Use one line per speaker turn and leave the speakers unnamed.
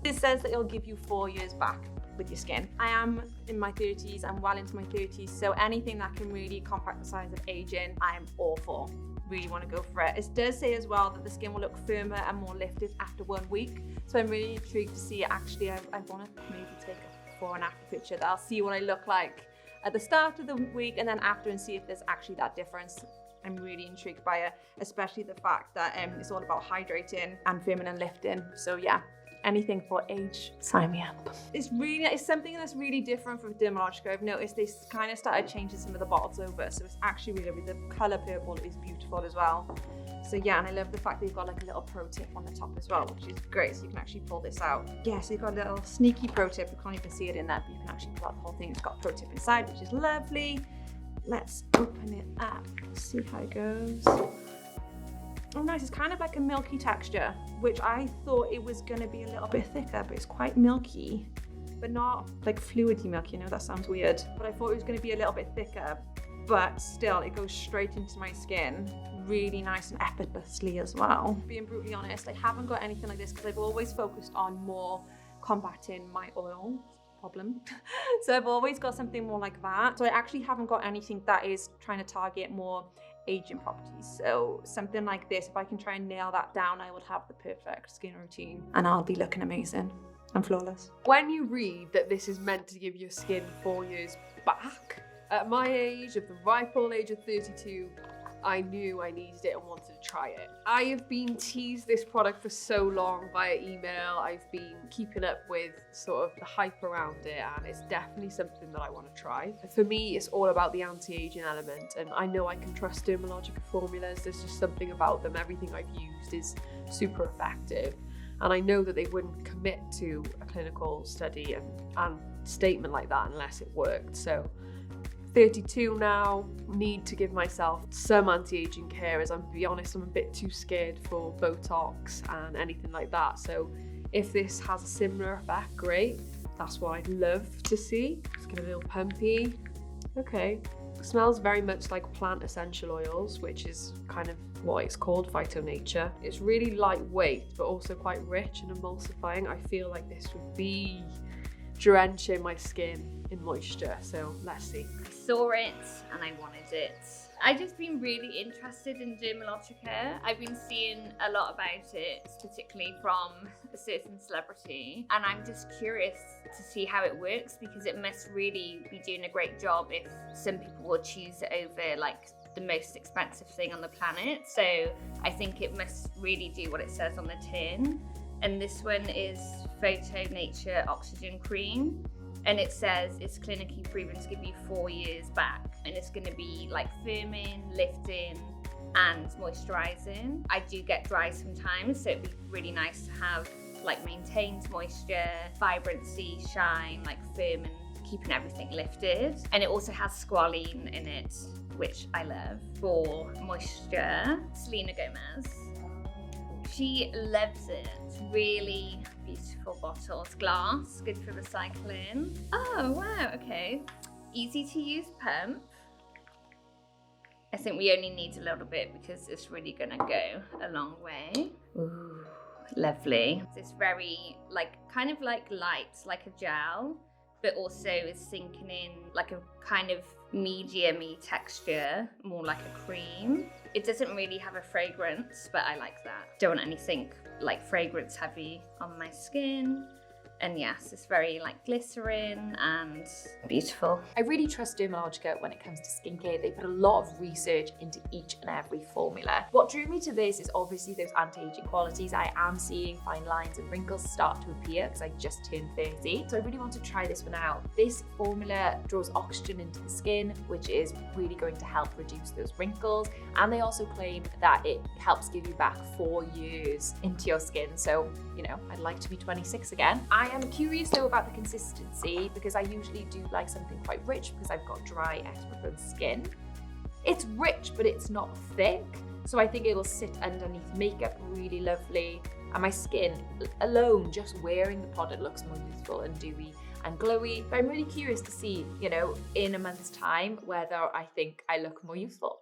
This says that it'll give you 4 years back with your skin. I am in my 30s, I'm well into my 30s, so anything that can really compact the signs of aging, I'm all for. Really want to go for it. It does say as well that the skin will look firmer and more lifted after 1 week. So I'm really intrigued to see. Actually, I want to maybe take a before and after picture that I'll see what I look like at the start of the week and then after, and see if there's actually that difference. I'm really intrigued by it, especially the fact that it's all about hydrating and firming and lifting. So yeah, anything for age, sign me up. It's something that's really different from Dermalogica. I've noticed they kind of started changing some of the bottles over, so it's actually really, the color purple is beautiful as well. So yeah, and I love the fact that you've got like a little pro tip on the top as well, which is great. So you can actually pull this out. Yeah, so you've got a little sneaky pro tip. You can't even see it in there, but you can actually pull out the whole thing. It's got a pro tip inside, which is lovely. Let's open it up, see how it goes. Oh nice, it's kind of like a milky texture, which I thought it was gonna be a little bit thicker, but it's quite milky, but not like fluidy milk, you know, that sounds weird. But I thought it was gonna be a little bit thicker, but still it goes straight into my skin, really nice and effortlessly as well. Being brutally honest, I haven't got anything like this because I've always focused on more combating my oil problem. So I've always got something more like that. So I actually haven't got anything that is trying to target more aging properties. So something like this, if I can try and nail that down, I will have the perfect skin routine and I'll be looking amazing and flawless.
When you read that this is meant to give your skin 4 years back, at my age, of the ripe old age of 32, I knew I needed it and wanted to try it. I have been teased this product for so long via email. I've been keeping up with sort of the hype around it, and it's definitely something that I want to try. For me, it's all about the anti-aging element, and I know I can trust Dermalogica formulas. There's just something about them. Everything I've used is super effective, and I know that they wouldn't commit to a clinical study and statement like that unless it worked. So 32 now, need to give myself some anti-aging care, as I'm, to be honest, I'm a bit too scared for Botox and anything like that. So if this has a similar effect, great. That's what I'd love to see. Let's get a little pumpy. Okay, it smells very much like plant essential oils, which is kind of what it's called, Phyto nature. It's really lightweight, but also quite rich and emulsifying. I feel like this would be drenching my skin in moisture, so let's see.
I saw it and I wanted it. I've just been really interested in Dermalogica. I've been seeing a lot about it, particularly from a certain celebrity, and I'm just curious to see how it works, because it must really be doing a great job if some people will choose it over like the most expensive thing on the planet. So I think it must really do what it says on the tin. And this one is Phyto Nature Oxygen Cream. And it says it's clinically proven to give you 4 years back. And it's gonna be like firming, lifting, and moisturizing. I do get dry sometimes, so it'd be really nice to have like maintained moisture, vibrancy, shine, like firm and keeping everything lifted. And it also has squalene in it, which I love for moisture. Selena Gomez. She loves it. Really beautiful bottle. It's glass, good for recycling. Oh, wow, okay. Easy to use pump. I think we only need a little bit because it's really gonna go a long way. Ooh, lovely. It's very, like, kind of like light, like a gel, but also is sinking in like a kind of medium-y texture, more like a cream. It doesn't really have a fragrance, but I like that. Don't want anything like fragrance heavy on my skin. And yes, it's very like glycerin and beautiful.
I really trust Dermalogica when it comes to skincare. They put a lot of research into each and every formula. What drew me to this is obviously those anti-aging qualities. I am seeing fine lines and wrinkles start to appear because I just turned 30. So I really want to try this one out. This formula draws oxygen into the skin, which is really going to help reduce those wrinkles. And they also claim that it helps give you back 4 years into your skin. So, you know, I'd like to be 26 again. I am curious though about the consistency, because I usually do like something quite rich because I've got dry, extra skin. It's rich, but it's not thick. So I think it'll sit underneath makeup really lovely. And my skin alone, just wearing the product, looks more youthful and dewy and glowy. But I'm really curious to see, you know, in a month's time, whether I think I look more youthful.